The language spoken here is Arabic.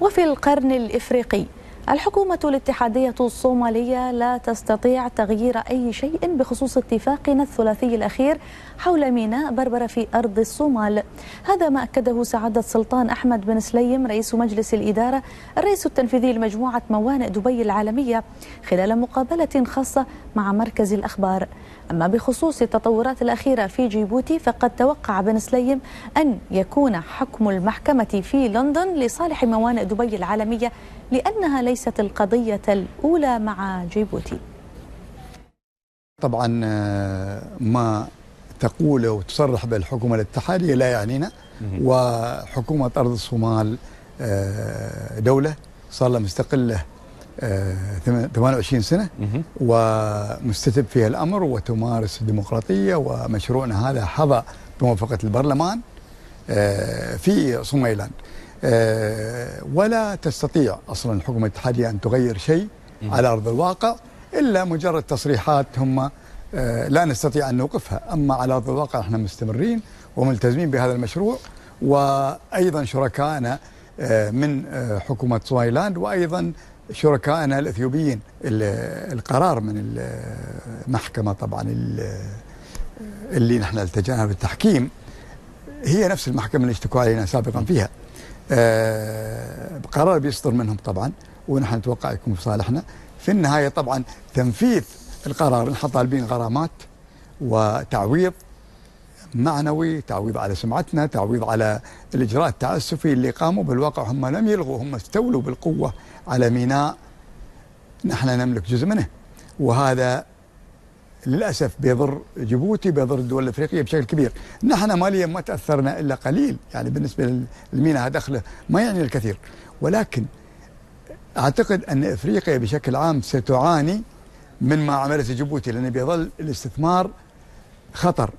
وفي القرن الإفريقي، الحكومة الاتحادية الصومالية لا تستطيع تغيير أي شيء بخصوص اتفاقنا الثلاثي الأخير حول ميناء بربرة في أرض الصومال. هذا ما أكده سعادة سلطان أحمد بن سليم رئيس مجلس الإدارة الرئيس التنفيذي لمجموعة موانئ دبي العالمية خلال مقابلة خاصة مع مركز الأخبار. أما بخصوص التطورات الأخيرة في جيبوتي، فقد توقع بن سليم أن يكون حكم المحكمة في لندن لصالح موانئ دبي العالمية، لأنها ليست القضية الأولى مع جيبوتي. طبعا ما تقوله وتصرح به الحكومة الاتحادية لا يعنينا، وحكومة أرض الصومال دولة صار لها مستقلة 28 سنة ومستتب فيها الأمر وتمارس الديمقراطية، ومشروعنا هذا حظى بموافقة البرلمان في صوميلاند، ولا تستطيع أصلا الحكومة الاتحادية أن تغير شيء على أرض الواقع إلا مجرد تصريحات هم لا نستطيع أن نوقفها. أما على أرض الواقع احنا مستمرين وملتزمين بهذا المشروع، وأيضا شركائنا من حكومة صوميلاند وأيضا شركائنا الإثيوبيين. القرار من المحكمة طبعا اللي نحن التجأنا بالتحكيم هي نفس المحكمة اللي اشتكوا علينا سابقا فيها. قرار بيصدر منهم طبعا، ونحن نتوقع يكون في صالحنا. في النهاية طبعا تنفيذ القرار نحن طالبين غرامات وتعويض معنوي، تعويض على سمعتنا، تعويض على الإجراء التعسفي اللي قاموا. بالواقع هم لم يلغوا، هم استولوا بالقوة على ميناء نحن نملك جزء منه، وهذا للأسف بيضر جيبوتي، بيضر الدول الأفريقية بشكل كبير. نحن ماليا ما تأثرنا إلا قليل، يعني بالنسبة للميناء دخله ما يعني الكثير، ولكن أعتقد أن أفريقيا بشكل عام ستعاني من ما عملته جيبوتي، لأن بيظل الاستثمار خطر.